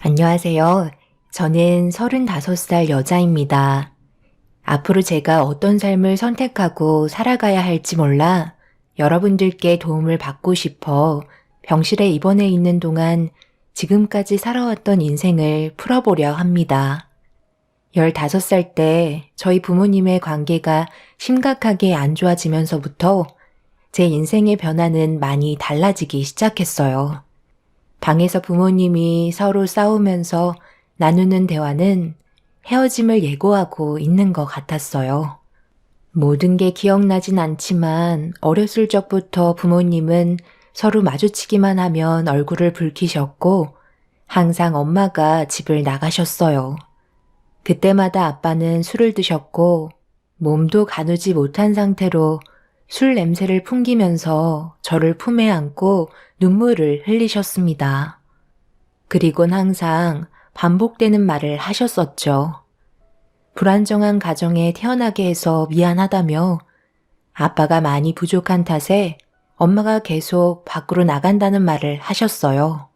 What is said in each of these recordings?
안녕하세요. 저는 35살 여자입니다. 앞으로 제가 어떤 삶을 선택하고 살아가야 할지 몰라 여러분들께 도움을 받고 싶어 병실에 입원해 있는 동안 지금까지 살아왔던 인생을 풀어보려 합니다. 15살 때 저희 부모님의 관계가 심각하게 안 좋아지면서부터 제 인생의 변화는 많이 달라지기 시작했어요. 방에서 부모님이 서로 싸우면서 나누는 대화는 헤어짐을 예고하고 있는 것 같았어요. 모든 게 기억나진 않지만 어렸을 적부터 부모님은 서로 마주치기만 하면 얼굴을 붉히셨고 항상 엄마가 집을 나가셨어요. 그때마다 아빠는 술을 드셨고 몸도 가누지 못한 상태로 술 냄새를 풍기면서 저를 품에 안고 눈물을 흘리셨습니다. 그리곤 항상 반복되는 말을 하셨었죠. 불안정한 가정에 태어나게 해서 미안하다며 아빠가 많이 부족한 탓에 엄마가 계속 밖으로 나간다는 말을 하셨어요.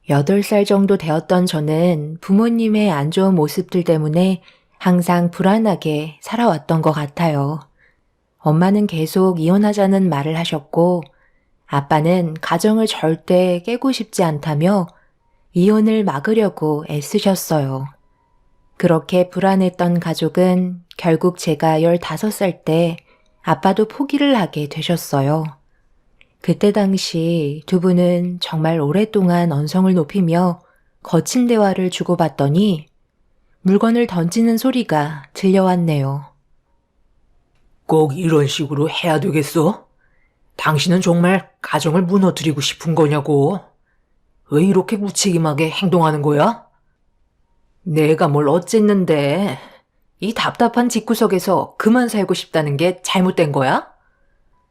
8살 정도 되었던 저는 부모님의 안 좋은 모습들 때문에 항상 불안하게 살아왔던 것 같아요. 엄마는 계속 이혼하자는 말을 하셨고 아빠는 가정을 절대 깨고 싶지 않다며 이혼을 막으려고 애쓰셨어요. 그렇게 불안했던 가족은 결국 제가 15살 때 아빠도 포기를 하게 되셨어요. 그때 당시 두 분은 정말 오랫동안 언성을 높이며 거친 대화를 주고받더니 물건을 던지는 소리가 들려왔네요. 꼭 이런 식으로 해야 되겠어? 당신은 정말 가정을 무너뜨리고 싶은 거냐고? 왜 이렇게 무책임하게 행동하는 거야? 내가 뭘 어쨌는데 이 답답한 집구석에서 그만 살고 싶다는 게 잘못된 거야?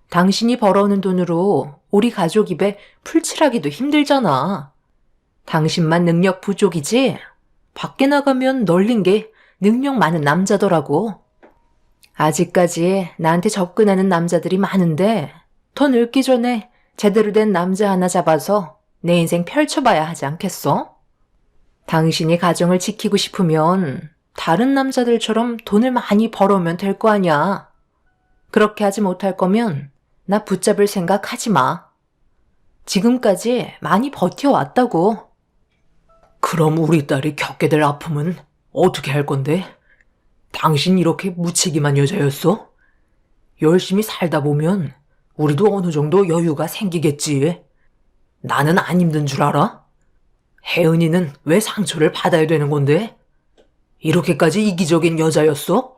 당신이 벌어오는 돈으로 우리 가족 입에 풀칠하기도 힘들잖아. 당신만 능력 부족이지? 밖에 나가면 널린 게 능력 많은 남자더라고. 아직까지 나한테 접근하는 남자들이 많은데 더 늙기 전에 제대로 된 남자 하나 잡아서 내 인생 펼쳐봐야 하지 않겠어? 당신이 가정을 지키고 싶으면 다른 남자들처럼 돈을 많이 벌어오면 될 거 아니야. 그렇게 하지 못할 거면 나 붙잡을 생각 하지 마. 지금까지 많이 버텨왔다고. 그럼 우리 딸이 겪게 될 아픔은 어떻게 할 건데? 당신 이렇게 무책임한 여자였어? 열심히 살다 보면 우리도 어느 정도 여유가 생기겠지. 나는 안 힘든 줄 알아? 혜은이는 왜 상처를 받아야 되는 건데? 이렇게까지 이기적인 여자였어?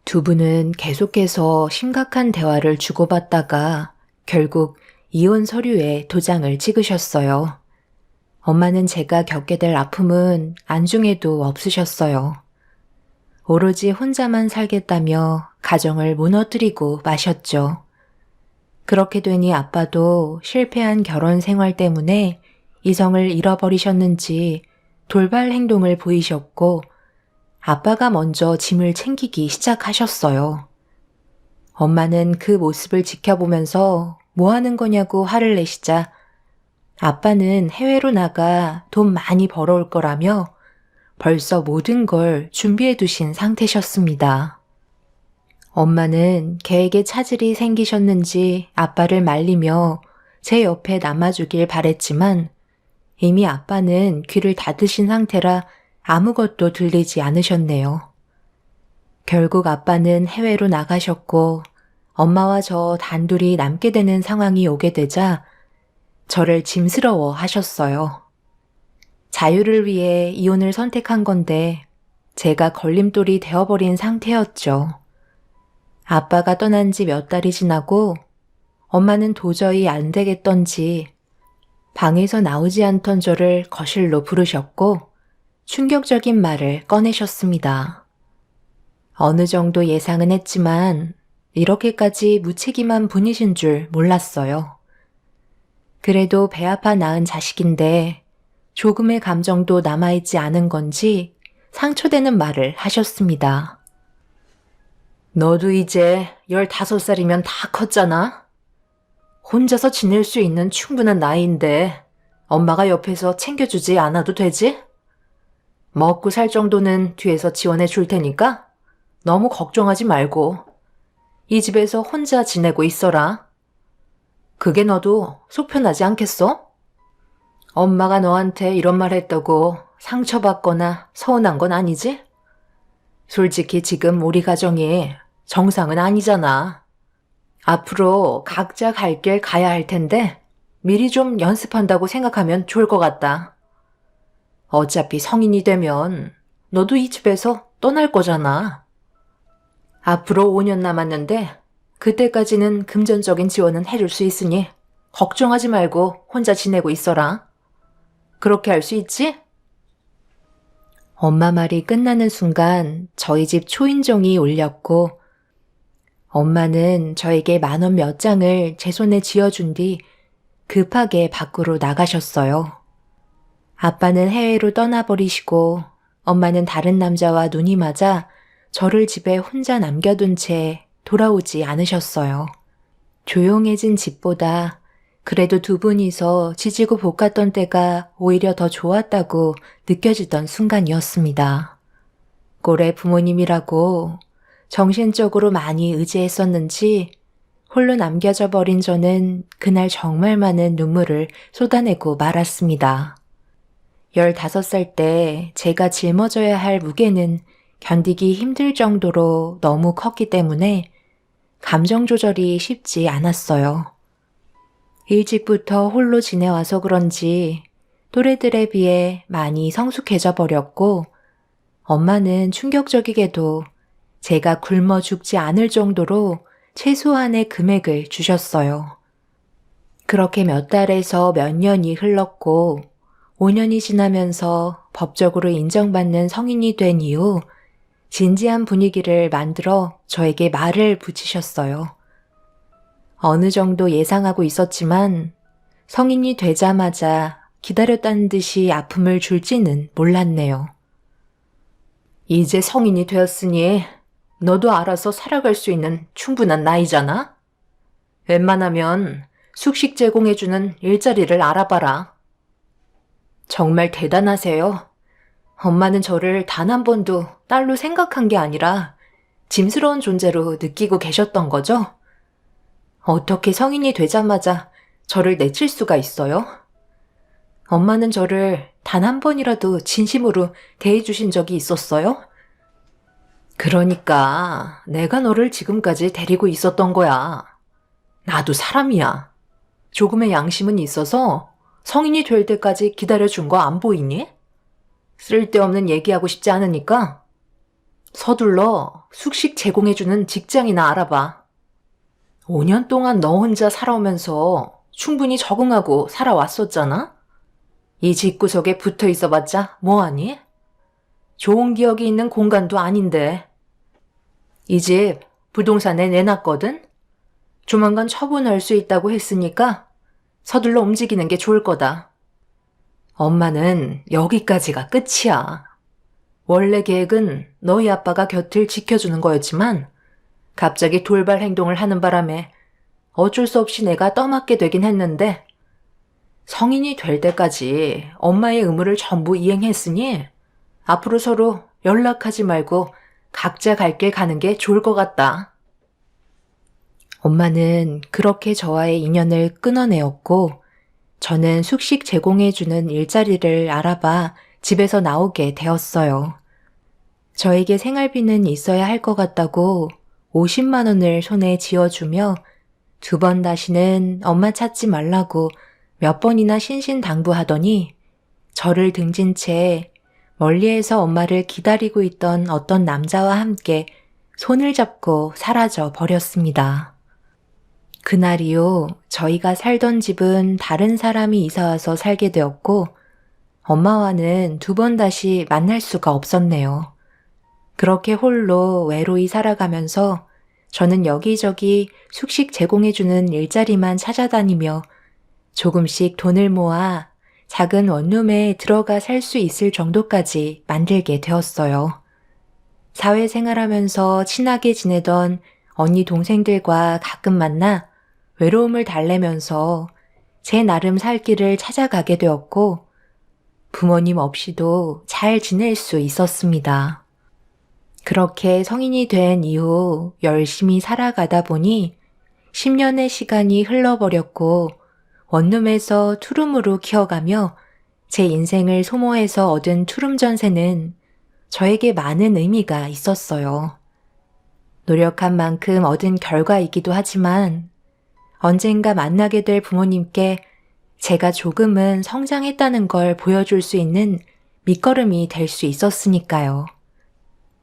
두 분은 계속해서 심각한 대화를 주고받다가 결국 이혼 서류에 도장을 찍으셨어요. 엄마는 제가 겪게 될 아픔은 안중에도 없으셨어요. 오로지 혼자만 살겠다며 가정을 무너뜨리고 마셨죠. 그렇게 되니 아빠도 실패한 결혼 생활 때문에 이성을 잃어버리셨는지 돌발 행동을 보이셨고 아빠가 먼저 짐을 챙기기 시작하셨어요. 엄마는 그 모습을 지켜보면서 뭐 하는 거냐고 화를 내시자 아빠는 해외로 나가 돈 많이 벌어올 거라며 벌써 모든 걸 준비해 두신 상태셨습니다. 엄마는 계획에 차질이 생기셨는지 아빠를 말리며 제 옆에 남아주길 바랬지만 이미 아빠는 귀를 닫으신 상태라 아무것도 들리지 않으셨네요. 결국 아빠는 해외로 나가셨고 엄마와 저 단둘이 남게 되는 상황이 오게 되자 저를 짐스러워 하셨어요. 자유를 위해 이혼을 선택한 건데 제가 걸림돌이 되어버린 상태였죠. 아빠가 떠난 지 몇 달이 지나고 엄마는 도저히 안 되겠던지 방에서 나오지 않던 저를 거실로 부르셨고 충격적인 말을 꺼내셨습니다. 어느 정도 예상은 했지만 이렇게까지 무책임한 분이신 줄 몰랐어요. 그래도 배 아파 낳은 자식인데 조금의 감정도 남아있지 않은 건지 상처되는 말을 하셨습니다. 너도 이제 15살이면 다 컸잖아? 혼자서 지낼 수 있는 충분한 나이인데 엄마가 옆에서 챙겨주지 않아도 되지? 먹고 살 정도는 뒤에서 지원해 줄 테니까 너무 걱정하지 말고 이 집에서 혼자 지내고 있어라. 그게 너도 속 편하지 않겠어? 엄마가 너한테 이런 말 했다고 상처받거나 서운한 건 아니지? 솔직히 지금 우리 가정이 정상은 아니잖아. 앞으로 각자 갈 길 가야 할 텐데 미리 좀 연습한다고 생각하면 좋을 것 같다. 어차피 성인이 되면 너도 이 집에서 떠날 거잖아. 앞으로 5년 남았는데 그때까지는 금전적인 지원은 해줄 수 있으니 걱정하지 말고 혼자 지내고 있어라. 그렇게 할 수 있지? 엄마 말이 끝나는 순간 저희 집 초인종이 울렸고 엄마는 저에게 10,000원 몇 장을 제 손에 쥐어준 뒤 급하게 밖으로 나가셨어요. 아빠는 해외로 떠나버리시고 엄마는 다른 남자와 눈이 맞아 저를 집에 혼자 남겨둔 채 돌아오지 않으셨어요. 조용해진 집보다 그래도 두 분이서 지지고 볶았던 때가 오히려 더 좋았다고 느껴지던 순간이었습니다. 꼴의 부모님이라고 정신적으로 많이 의지했었는지 홀로 남겨져 버린 저는 그날 정말 많은 눈물을 쏟아내고 말았습니다. 15살 때 제가 짊어져야 할 무게는 견디기 힘들 정도로 너무 컸기 때문에 감정 조절이 쉽지 않았어요. 일찍부터 홀로 지내와서 그런지 또래들에 비해 많이 성숙해져 버렸고 엄마는 충격적이게도 제가 굶어 죽지 않을 정도로 최소한의 금액을 주셨어요. 그렇게 몇 달에서 몇 년이 흘렀고 5년이 지나면서 법적으로 인정받는 성인이 된 이후 진지한 분위기를 만들어 저에게 말을 붙이셨어요. 어느 정도 예상하고 있었지만 성인이 되자마자 기다렸다는 듯이 아픔을 줄지는 몰랐네요. 이제 성인이 되었으니 너도 알아서 살아갈 수 있는 충분한 나이잖아? 웬만하면 숙식 제공해주는 일자리를 알아봐라. 정말 대단하세요. 엄마는 저를 단 한 번도 딸로 생각한 게 아니라 짐스러운 존재로 느끼고 계셨던 거죠? 어떻게 성인이 되자마자 저를 내칠 수가 있어요? 엄마는 저를 단 한 번이라도 진심으로 대해주신 적이 있었어요? 그러니까 내가 너를 지금까지 데리고 있었던 거야. 나도 사람이야. 조금의 양심은 있어서 성인이 될 때까지 기다려준 거 안 보이니? 쓸데없는 얘기하고 싶지 않으니까 서둘러 숙식 제공해주는 직장이나 알아봐. 5년 동안 너 혼자 살아오면서 충분히 적응하고 살아왔었잖아? 이 집구석에 붙어 있어봤자 뭐하니? 좋은 기억이 있는 공간도 아닌데. 이 집 부동산에 내놨거든? 조만간 처분할 수 있다고 했으니까 서둘러 움직이는 게 좋을 거다. 엄마는 여기까지가 끝이야. 원래 계획은 너희 아빠가 곁을 지켜주는 거였지만 갑자기 돌발 행동을 하는 바람에 어쩔 수 없이 내가 떠맡게 되긴 했는데 성인이 될 때까지 엄마의 의무를 전부 이행했으니 앞으로 서로 연락하지 말고 각자 갈 길 가는 게 좋을 것 같다. 엄마는 그렇게 저와의 인연을 끊어내었고 저는 숙식 제공해주는 일자리를 알아봐 집에서 나오게 되었어요. 저에게 생활비는 있어야 할 것 같다고 50만 원을 손에 쥐어주며 2번 다시는 엄마 찾지 말라고 몇 번이나 신신당부하더니 저를 등진 채 멀리에서 엄마를 기다리고 있던 어떤 남자와 함께 손을 잡고 사라져 버렸습니다. 그날 이후 저희가 살던 집은 다른 사람이 이사와서 살게 되었고 엄마와는 2번 다시 만날 수가 없었네요. 그렇게 홀로 외로이 살아가면서 저는 여기저기 숙식 제공해주는 일자리만 찾아다니며 조금씩 돈을 모아 작은 원룸에 들어가 살 수 있을 정도까지 만들게 되었어요. 사회생활하면서 친하게 지내던 언니 동생들과 가끔 만나 외로움을 달래면서 제 나름 살 길을 찾아가게 되었고 부모님 없이도 잘 지낼 수 있었습니다. 그렇게 성인이 된 이후 열심히 살아가다 보니 10년의 시간이 흘러버렸고 원룸에서 투룸으로 키워가며 제 인생을 소모해서 얻은 투룸 전세는 저에게 많은 의미가 있었어요. 노력한 만큼 얻은 결과이기도 하지만 언젠가 만나게 될 부모님께 제가 조금은 성장했다는 걸 보여줄 수 있는 밑거름이 될 수 있었으니까요.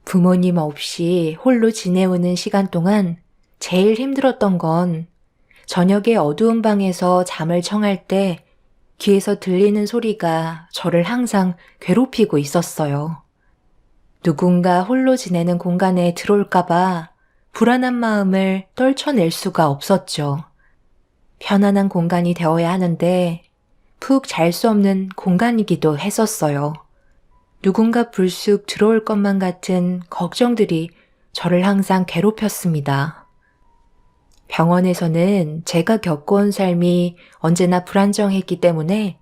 부모님 없이 홀로 지내오는 시간 동안 제일 힘들었던 건 저녁에 어두운 방에서 잠을 청할 때 귀에서 들리는 소리가 저를 항상 괴롭히고 있었어요. 누군가 홀로 지내는 공간에 들어올까봐 불안한 마음을 떨쳐낼 수가 없었죠. 편안한 공간이 되어야 하는데 푹 잘 수 없는 공간이기도 했었어요. 누군가 불쑥 들어올 것만 같은 걱정들이 저를 항상 괴롭혔습니다. 병원에서는 제가 겪어온 삶이 언제나 불안정했기 때문에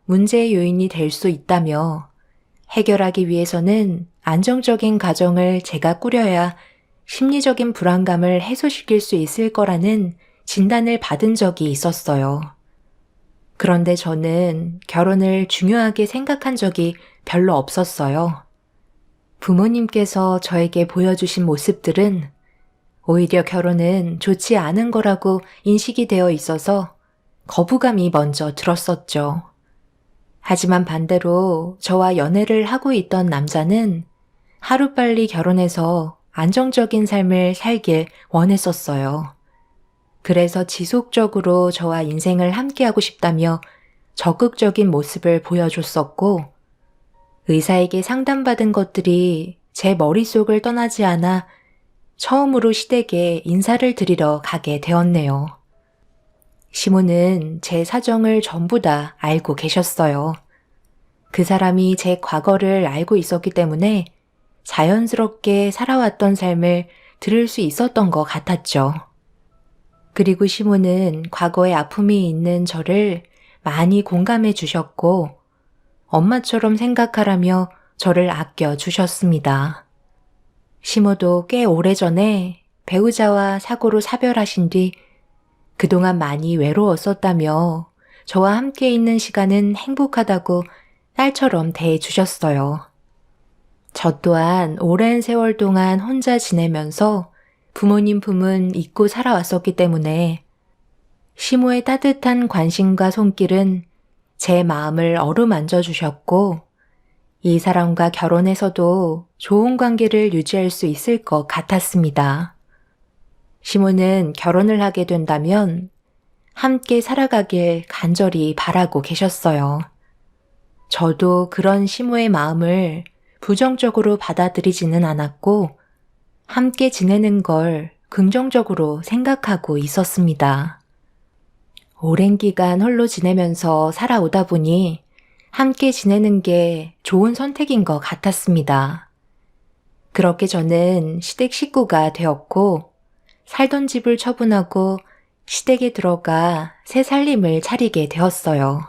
문제의 요인이 될 수 있다며 해결하기 위해서는 안정적인 가정을 제가 꾸려야 심리적인 불안감을 해소시킬 수 있을 거라는 진단을 받은 적이 있었어요. 그런데 저는 결혼을 중요하게 생각한 적이 별로 없었어요. 부모님께서 저에게 보여주신 모습들은 오히려 결혼은 좋지 않은 거라고 인식이 되어 있어서 거부감이 먼저 들었었죠. 하지만 반대로 저와 연애를 하고 있던 남자는 하루빨리 결혼해서 안정적인 삶을 살길 원했었어요. 그래서 지속적으로 저와 인생을 함께하고 싶다며 적극적인 모습을 보여줬었고, 의사에게 상담받은 것들이 제 머릿속을 떠나지 않아 처음으로 시댁에 인사를 드리러 가게 되었네요. 시모는 제 사정을 전부 다 알고 계셨어요. 그 사람이 제 과거를 알고 있었기 때문에 자연스럽게 살아왔던 삶을 들을 수 있었던 것 같았죠. 그리고 시모는 과거에 아픔이 있는 저를 많이 공감해 주셨고 엄마처럼 생각하라며 저를 아껴 주셨습니다. 시모도 꽤 오래전에 배우자와 사고로 사별하신 뒤 그동안 많이 외로웠었다며 저와 함께 있는 시간은 행복하다고 딸처럼 대해 주셨어요. 저 또한 오랜 세월 동안 혼자 지내면서 부모님 품은 잊고 살아왔었기 때문에 시모의 따뜻한 관심과 손길은 제 마음을 어루만져 주셨고 이 사람과 결혼해서도 좋은 관계를 유지할 수 있을 것 같았습니다. 시모는 결혼을 하게 된다면 함께 살아가길 간절히 바라고 계셨어요. 저도 그런 시모의 마음을 부정적으로 받아들이지는 않았고 함께 지내는 걸 긍정적으로 생각하고 있었습니다. 오랜 기간 홀로 지내면서 살아오다 보니 함께 지내는 게 좋은 선택인 것 같았습니다. 그렇게 저는 시댁 식구가 되었고 살던 집을 처분하고 시댁에 들어가 새 살림을 차리게 되었어요.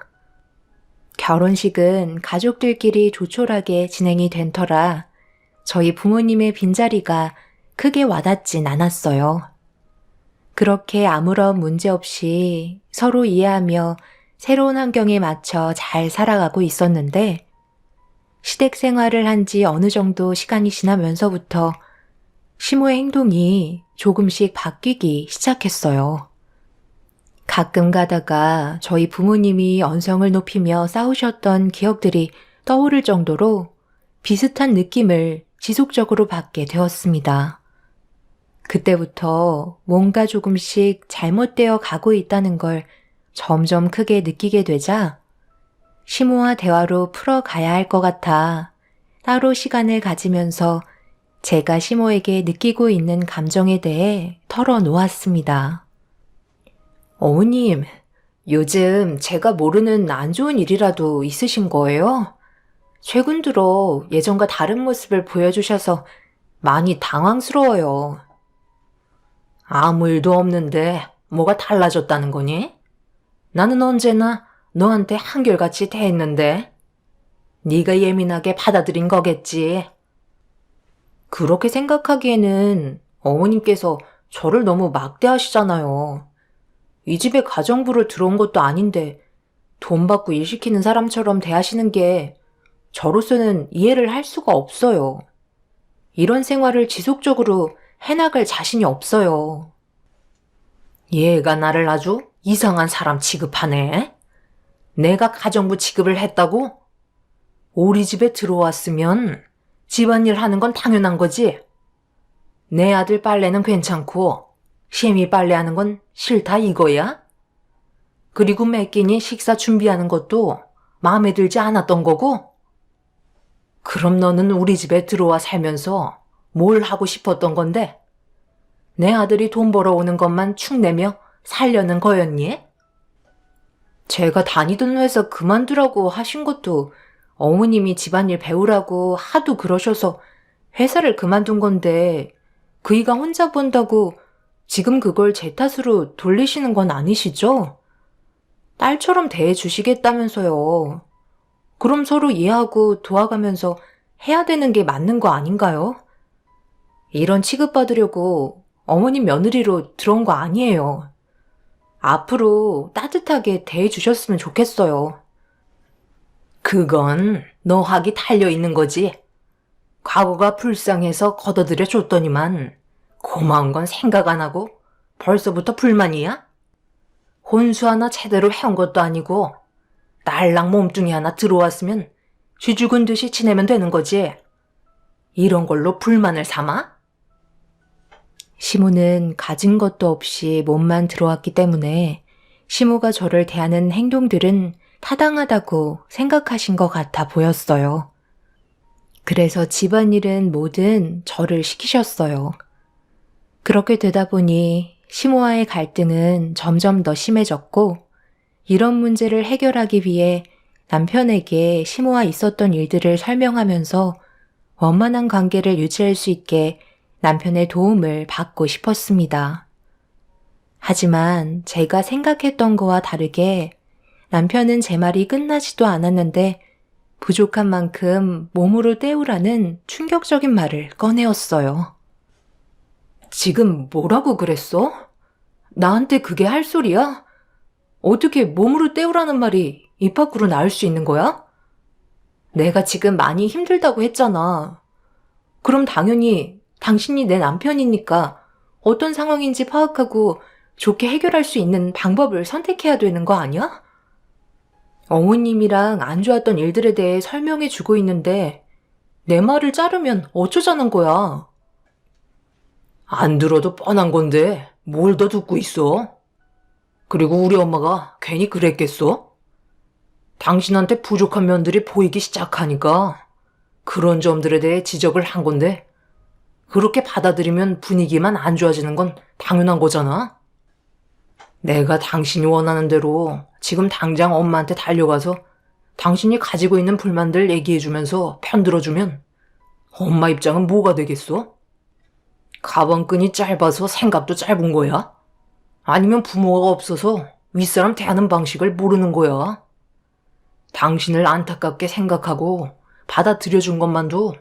결혼식은 가족들끼리 조촐하게 진행이 된 터라 저희 부모님의 빈자리가 크게 와닿진 않았어요. 그렇게 아무런 문제 없이 서로 이해하며 새로운 환경에 맞춰 잘 살아가고 있었는데 시댁 생활을 한 지 어느 정도 시간이 지나면서부터 시모의 행동이 조금씩 바뀌기 시작했어요. 가끔 가다가 저희 부모님이 언성을 높이며 싸우셨던 기억들이 떠오를 정도로 비슷한 느낌을 지속적으로 받게 되었습니다. 그때부터 뭔가 조금씩 잘못되어 가고 있다는 걸 점점 크게 느끼게 되자 시모와 대화로 풀어가야 할 것 같아 따로 시간을 가지면서 제가 시모에게 느끼고 있는 감정에 대해 털어놓았습니다. 어머님, 요즘 제가 모르는 안 좋은 일이라도 있으신 거예요? 최근 들어 예전과 다른 모습을 보여주셔서 많이 당황스러워요. 아무 일도 없는데 뭐가 달라졌다는 거니? 나는 언제나 너한테 한결같이 대했는데 네가 예민하게 받아들인 거겠지. 그렇게 생각하기에는 어머님께서 저를 너무 막대하시잖아요. 이 집에 가정부로 들어온 것도 아닌데 돈 받고 일 시키는 사람처럼 대하시는 게 저로서는 이해를 할 수가 없어요. 이런 생활을 지속적으로 해나갈 자신이 없어요. 얘가 나를 아주 이상한 사람 취급하네. 내가 가정부 취급을 했다고? 우리 집에 들어왔으면 집안일 하는 건 당연한 거지. 내 아들 빨래는 괜찮고 셰미 빨래하는 건 싫다 이거야? 그리고 매 끼니 식사 준비하는 것도 마음에 들지 않았던 거고? 그럼 너는 우리 집에 들어와 살면서 뭘 하고 싶었던 건데? 내 아들이 돈 벌어오는 것만 축내며 살려는 거였니? 제가 다니던 회사 그만두라고 하신 것도 어머님이 집안일 배우라고 하도 그러셔서 회사를 그만둔 건데 그이가 혼자 본다고 지금 그걸 제 탓으로 돌리시는 건 아니시죠? 딸처럼 대해주시겠다면서요. 그럼 서로 이해하고 도와가면서 해야 되는 게 맞는 거 아닌가요? 이런 취급받으려고 어머님 며느리로 들어온 거 아니에요. 앞으로 따뜻하게 대해주셨으면 좋겠어요. 그건 너하기 달려있는 거지. 과거가 불쌍해서 걷어들여 줬더니만 고마운 건 생각 안 하고 벌써부터 불만이야? 혼수 하나 제대로 해온 것도 아니고 딸랑 몸뚱이 하나 들어왔으면 쥐 죽은 듯이 지내면 되는 거지. 이런 걸로 불만을 삼아? 시모는 가진 것도 없이 몸만 들어왔기 때문에 시모가 저를 대하는 행동들은 타당하다고 생각하신 것 같아 보였어요. 그래서 집안일은 뭐든 저를 시키셨어요. 그렇게 되다 보니 시모와의 갈등은 점점 더 심해졌고 이런 문제를 해결하기 위해 남편에게 시모와 있었던 일들을 설명하면서 원만한 관계를 유지할 수 있게 남편의 도움을 받고 싶었습니다. 하지만 제가 생각했던 거와 다르게 남편은 제 말이 끝나지도 않았는데 부족한 만큼 몸으로 때우라는 충격적인 말을 꺼내었어요. 지금 뭐라고 그랬어? 나한테 그게 할 소리야? 어떻게 몸으로 때우라는 말이 입 밖으로 나올 수 있는 거야? 내가 지금 많이 힘들다고 했잖아. 그럼 당연히 당신이 내 남편이니까 어떤 상황인지 파악하고 좋게 해결할 수 있는 방법을 선택해야 되는 거 아니야? 어머님이랑 안 좋았던 일들에 대해 설명해 주고 있는데 내 말을 자르면 어쩌자는 거야. 안 들어도 뻔한 건데 뭘 더 듣고 있어? 그리고 우리 엄마가 괜히 그랬겠어? 당신한테 부족한 면들이 보이기 시작하니까 그런 점들에 대해 지적을 한 건데 그렇게 받아들이면 분위기만 안 좋아지는 건 당연한 거잖아. 내가 당신이 원하는 대로 지금 당장 엄마한테 달려가서 당신이 가지고 있는 불만들 얘기해주면서 편들어주면 엄마 입장은 뭐가 되겠어? 가방끈이 짧아서 생각도 짧은 거야? 아니면 부모가 없어서 윗사람 대하는 방식을 모르는 거야? 당신을 안타깝게 생각하고 받아들여준 것만도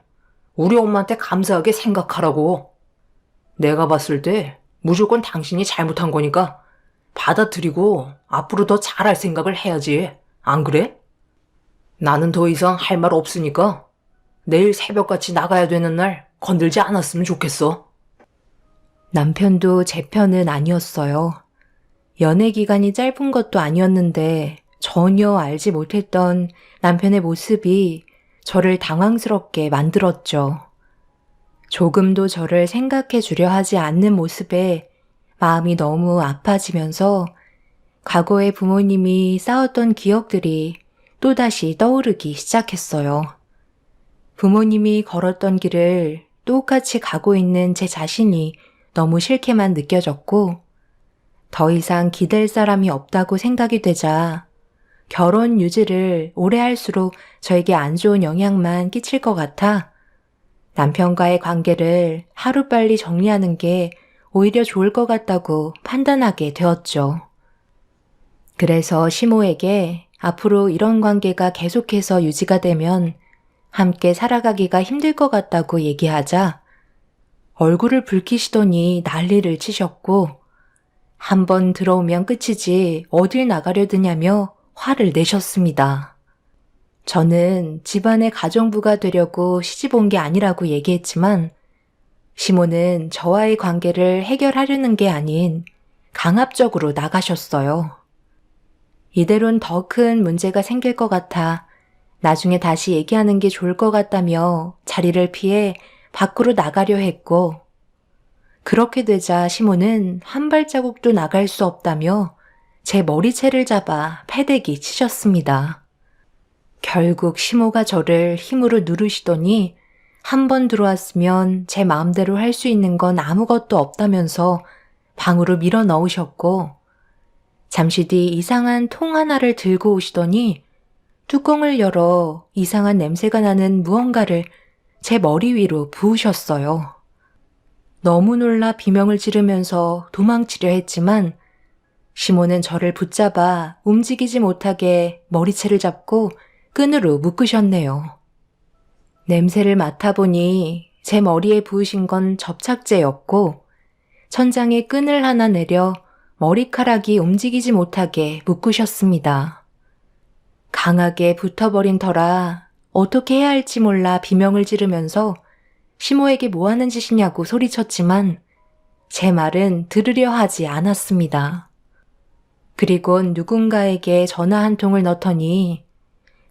우리 엄마한테 감사하게 생각하라고. 내가 봤을 때 무조건 당신이 잘못한 거니까 받아들이고 앞으로 더 잘할 생각을 해야지. 안 그래? 나는 더 이상 할 말 없으니까 내일 새벽같이 나가야 되는 날 건들지 않았으면 좋겠어. 남편도 제 편은 아니었어요. 연애 기간이 짧은 것도 아니었는데 전혀 알지 못했던 남편의 모습이 저를 당황스럽게 만들었죠. 조금도 저를 생각해 주려 하지 않는 모습에 마음이 너무 아파지면서 과거의 부모님이 싸웠던 기억들이 또다시 떠오르기 시작했어요. 부모님이 걸었던 길을 똑같이 가고 있는 제 자신이 너무 싫게만 느껴졌고 더 이상 기댈 사람이 없다고 생각이 되자 결혼 유지를 오래 할수록 저에게 안 좋은 영향만 끼칠 것 같아 남편과의 관계를 하루빨리 정리하는 게 오히려 좋을 것 같다고 판단하게 되었죠. 그래서 시모에게 앞으로 이런 관계가 계속해서 유지가 되면 함께 살아가기가 힘들 것 같다고 얘기하자 얼굴을 붉히시더니 난리를 치셨고 한 번 들어오면 끝이지 어딜 나가려 드냐며 화를 내셨습니다. 저는 집안의 가정부가 되려고 시집 온 게 아니라고 얘기했지만 시모는 저와의 관계를 해결하려는 게 아닌 강압적으로 나가셨어요. 이대로는 더 큰 문제가 생길 것 같아 나중에 다시 얘기하는 게 좋을 것 같다며 자리를 피해 밖으로 나가려 했고 그렇게 되자 시모는 한 발자국도 나갈 수 없다며 제 머리채를 잡아 패대기 치셨습니다. 결국 시모가 저를 힘으로 누르시더니 한 번 들어왔으면 제 마음대로 할 수 있는 건 아무것도 없다면서 방으로 밀어 넣으셨고 잠시 뒤 이상한 통 하나를 들고 오시더니 뚜껑을 열어 이상한 냄새가 나는 무언가를 제 머리 위로 부으셨어요. 너무 놀라 비명을 지르면서 도망치려 했지만 시모는 저를 붙잡아 움직이지 못하게 머리채를 잡고 끈으로 묶으셨네요. 냄새를 맡아보니 제 머리에 부으신 건 접착제였고 천장에 끈을 하나 내려 머리카락이 움직이지 못하게 묶으셨습니다. 강하게 붙어버린 터라 어떻게 해야 할지 몰라 비명을 지르면서 시모에게 뭐 하는 짓이냐고 소리쳤지만 제 말은 들으려 하지 않았습니다. 그리곤 누군가에게 전화 한 통을 넣더니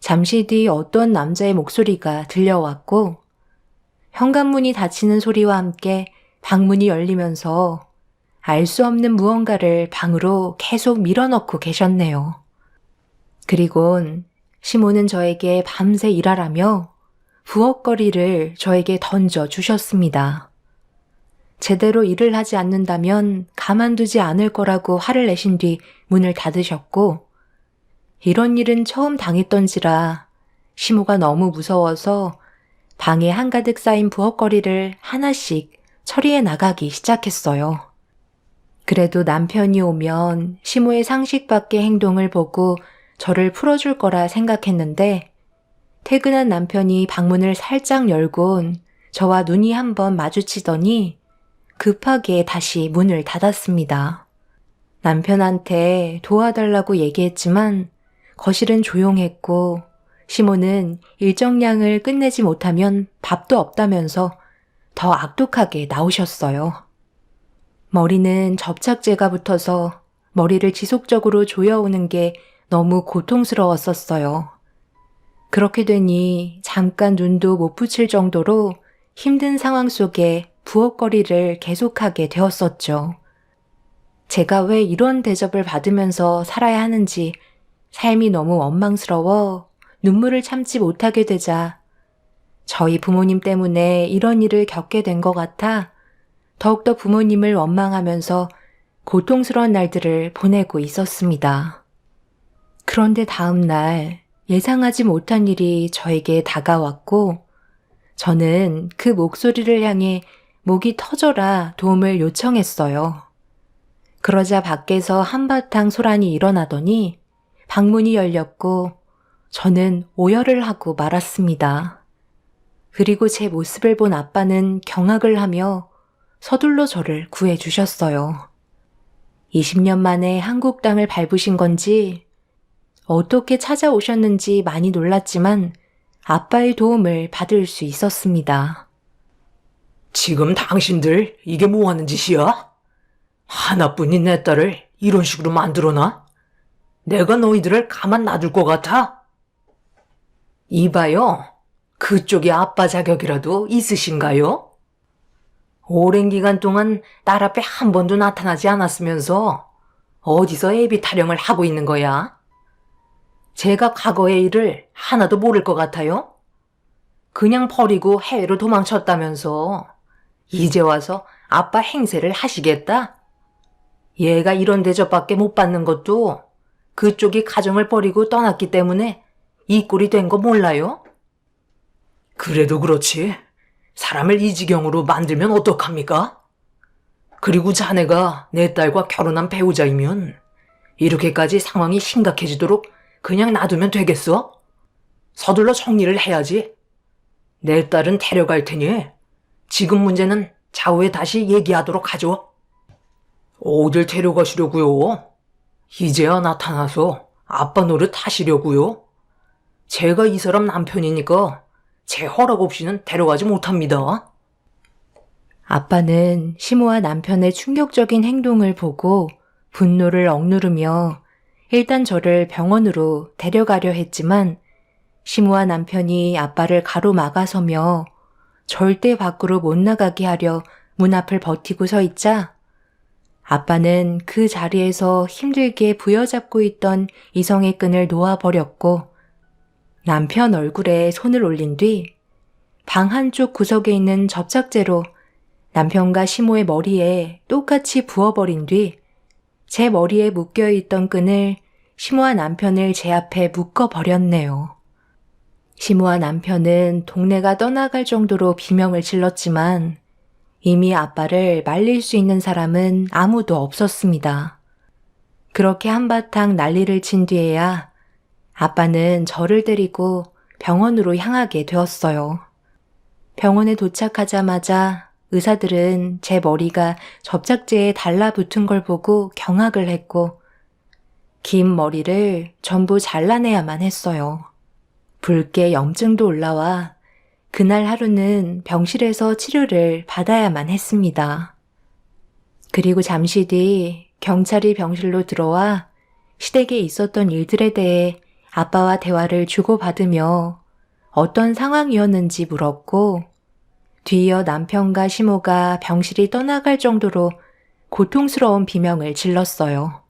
잠시 뒤 어떤 남자의 목소리가 들려왔고 현관문이 닫히는 소리와 함께 방문이 열리면서 알 수 없는 무언가를 방으로 계속 밀어넣고 계셨네요. 그리곤 시모는 저에게 밤새 일하라며 부엌거리를 저에게 던져 주셨습니다. 제대로 일을 하지 않는다면 가만두지 않을 거라고 화를 내신 뒤 문을 닫으셨고 이런 일은 처음 당했던지라 시모가 너무 무서워서 방에 한가득 쌓인 부엌거리를 하나씩 처리해 나가기 시작했어요. 그래도 남편이 오면 시모의 상식 밖의 행동을 보고 저를 풀어줄 거라 생각했는데 퇴근한 남편이 방문을 살짝 열곤 저와 눈이 한번 마주치더니 급하게 다시 문을 닫았습니다. 남편한테 도와달라고 얘기했지만 거실은 조용했고 시모는 일정량을 끝내지 못하면 밥도 없다면서 더 악독하게 나오셨어요. 머리는 접착제가 붙어서 머리를 지속적으로 조여오는 게 너무 고통스러웠었어요. 그렇게 되니 잠깐 눈도 못 붙일 정도로 힘든 상황 속에 부엌거리를 계속하게 되었었죠. 제가 왜 이런 대접을 받으면서 살아야 하는지 삶이 너무 원망스러워 눈물을 참지 못하게 되자 저희 부모님 때문에 이런 일을 겪게 된 것 같아 더욱더 부모님을 원망하면서 고통스러운 날들을 보내고 있었습니다. 그런데 다음 날 예상하지 못한 일이 저에게 다가왔고 저는 그 목소리를 향해 목이 터져라 도움을 요청했어요. 그러자 밖에서 한바탕 소란이 일어나더니 방문이 열렸고 저는 오열을 하고 말았습니다. 그리고 제 모습을 본 아빠는 경악을 하며 서둘러 저를 구해주셨어요. 20년 만에 한국 땅을 밟으신 건지 어떻게 찾아오셨는지 많이 놀랐지만 아빠의 도움을 받을 수 있었습니다. 지금 당신들 이게 뭐 하는 짓이야? 하나뿐인 내 딸을 이런 식으로 만들어놔? 내가 너희들을 가만 놔둘 것 같아? 이봐요. 그쪽이 아빠 자격이라도 있으신가요? 오랜 기간 동안 딸 앞에 한 번도 나타나지 않았으면서 어디서 애비 타령을 하고 있는 거야? 제가 과거의 일을 하나도 모를 것 같아요? 그냥 버리고 해외로 도망쳤다면서 이제 와서 아빠 행세를 하시겠다? 얘가 이런 대접밖에 못 받는 것도 그쪽이 가정을 버리고 떠났기 때문에 이 꼴이 된 거 몰라요? 그래도 그렇지. 사람을 이 지경으로 만들면 어떡합니까? 그리고 자네가 내 딸과 결혼한 배우자이면 이렇게까지 상황이 심각해지도록 그냥 놔두면 되겠어? 서둘러 정리를 해야지. 내 딸은 데려갈 테니 지금 문제는 차후에 다시 얘기하도록 하죠. 어딜 데려가시려고요? 이제야 나타나서 아빠 노릇 하시려고요? 제가 이 사람 남편이니까 제 허락 없이는 데려가지 못합니다. 아빠는 시모와 남편의 충격적인 행동을 보고 분노를 억누르며 일단 저를 병원으로 데려가려 했지만 시모와 남편이 아빠를 가로막아서며 절대 밖으로 못 나가게 하려 문 앞을 버티고 서 있자 아빠는 그 자리에서 힘들게 부여잡고 있던 이성의 끈을 놓아버렸고 남편 얼굴에 손을 올린 뒤 방 한쪽 구석에 있는 접착제로 남편과 시모의 머리에 똑같이 부어버린 뒤 제 머리에 묶여있던 끈을 시모와 남편을 제 앞에 묶어버렸네요. 시모와 남편은 동네가 떠나갈 정도로 비명을 질렀지만 이미 아빠를 말릴 수 있는 사람은 아무도 없었습니다. 그렇게 한바탕 난리를 친 뒤에야 아빠는 저를 데리고 병원으로 향하게 되었어요. 병원에 도착하자마자 의사들은 제 머리가 접착제에 달라붙은 걸 보고 경악을 했고 긴 머리를 전부 잘라내야만 했어요. 붉게 염증도 올라와 그날 하루는 병실에서 치료를 받아야만 했습니다. 그리고 잠시 뒤 경찰이 병실로 들어와 시댁에 있었던 일들에 대해 아빠와 대화를 주고받으며 어떤 상황이었는지 물었고 뒤이어 남편과 시모가 병실이 떠나갈 정도로 고통스러운 비명을 질렀어요.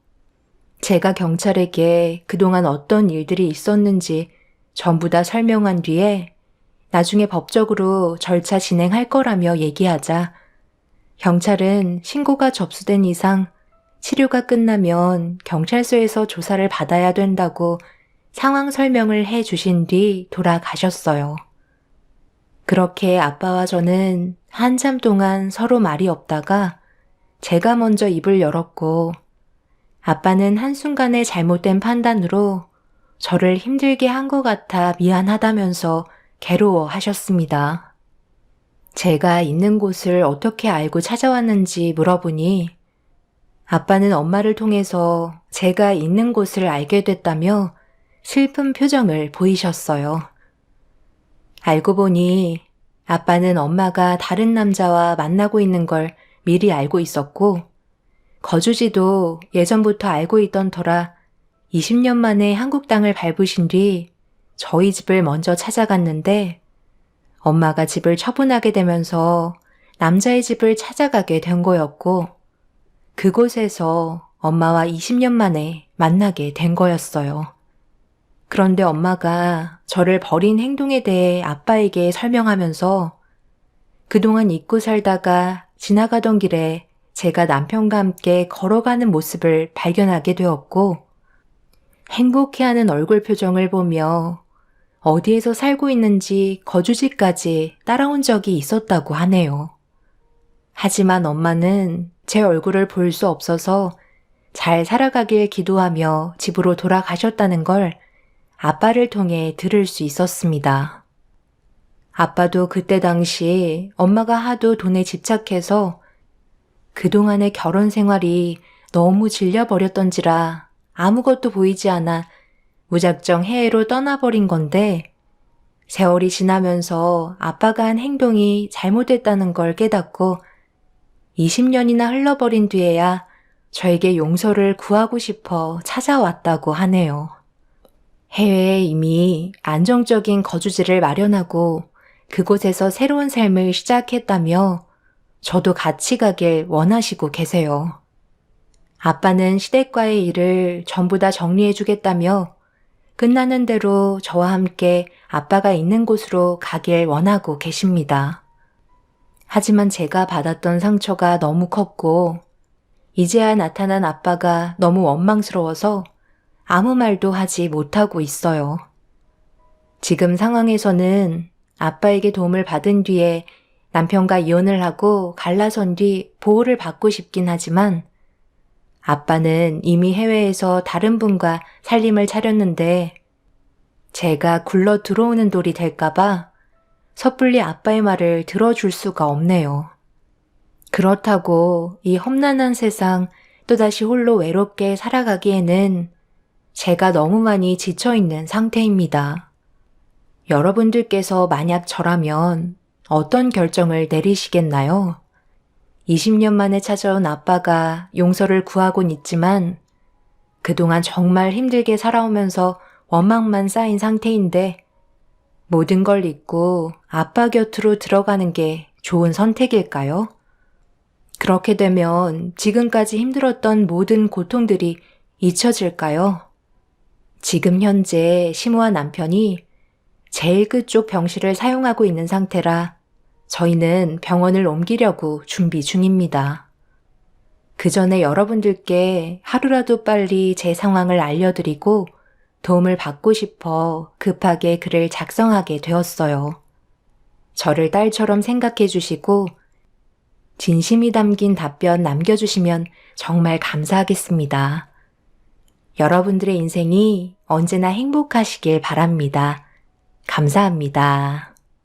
제가 경찰에게 그동안 어떤 일들이 있었는지 전부 다 설명한 뒤에 나중에 법적으로 절차 진행할 거라며 얘기하자 경찰은 신고가 접수된 이상 치료가 끝나면 경찰서에서 조사를 받아야 된다고 상황 설명을 해 주신 뒤 돌아가셨어요. 그렇게 아빠와 저는 한참 동안 서로 말이 없다가 제가 먼저 입을 열었고 아빠는 한순간의 잘못된 판단으로 저를 힘들게 한 것 같아 미안하다면서 괴로워하셨습니다. 제가 있는 곳을 어떻게 알고 찾아왔는지 물어보니 아빠는 엄마를 통해서 제가 있는 곳을 알게 됐다며 슬픈 표정을 보이셨어요. 알고 보니 아빠는 엄마가 다른 남자와 만나고 있는 걸 미리 알고 있었고 거주지도 예전부터 알고 있던 터라 20년 만에 한국 땅을 밟으신 뒤 저희 집을 먼저 찾아갔는데 엄마가 집을 처분하게 되면서 남자의 집을 찾아가게 된 거였고 그곳에서 엄마와 20년 만에 만나게 된 거였어요. 그런데 엄마가 저를 버린 행동에 대해 아빠에게 설명하면서 그동안 잊고 살다가 지나가던 길에 제가 남편과 함께 걸어가는 모습을 발견하게 되었고 행복해하는 얼굴 표정을 보며 어디에서 살고 있는지 거주지까지 따라온 적이 있었다고 하네요. 하지만 엄마는 제 얼굴을 볼 수 없어서 잘 살아가길 기도하며 집으로 돌아가셨다는 걸 아빠를 통해 들을 수 있었습니다. 아빠도 그때 당시 엄마가 하도 돈에 집착해서 그동안의 결혼 생활이 너무 질려버렸던지라 아무것도 보이지 않아 무작정 해외로 떠나버린 건데 세월이 지나면서 아빠가 한 행동이 잘못됐다는 걸 깨닫고 20년이나 흘러버린 뒤에야 저에게 용서를 구하고 싶어 찾아왔다고 하네요. 해외에 이미 안정적인 거주지를 마련하고 그곳에서 새로운 삶을 시작했다며 저도 같이 가길 원하시고 계세요. 아빠는 시댁과의 일을 전부 다 정리해주겠다며 끝나는 대로 저와 함께 아빠가 있는 곳으로 가길 원하고 계십니다. 하지만 제가 받았던 상처가 너무 컸고 이제야 나타난 아빠가 너무 원망스러워서 아무 말도 하지 못하고 있어요. 지금 상황에서는 아빠에게 도움을 받은 뒤에 남편과 이혼을 하고 갈라선 뒤 보호를 받고 싶긴 하지만 아빠는 이미 해외에서 다른 분과 살림을 차렸는데 제가 굴러 들어오는 돌이 될까봐 섣불리 아빠의 말을 들어줄 수가 없네요. 그렇다고 이 험난한 세상 또다시 홀로 외롭게 살아가기에는 제가 너무 많이 지쳐있는 상태입니다. 여러분들께서 만약 저라면 어떤 결정을 내리시겠나요? 20년 만에 찾아온 아빠가 용서를 구하곤 있지만 그동안 정말 힘들게 살아오면서 원망만 쌓인 상태인데 모든 걸 잊고 아빠 곁으로 들어가는 게 좋은 선택일까요? 그렇게 되면 지금까지 힘들었던 모든 고통들이 잊혀질까요? 지금 현재 시모와 남편이 제일 끝쪽 병실을 사용하고 있는 상태라 저희는 병원을 옮기려고 준비 중입니다. 그 전에 여러분들께 하루라도 빨리 제 상황을 알려드리고 도움을 받고 싶어 급하게 글을 작성하게 되었어요. 저를 딸처럼 생각해 주시고 진심이 담긴 답변 남겨주시면 정말 감사하겠습니다. 여러분들의 인생이 언제나 행복하시길 바랍니다. 감사합니다.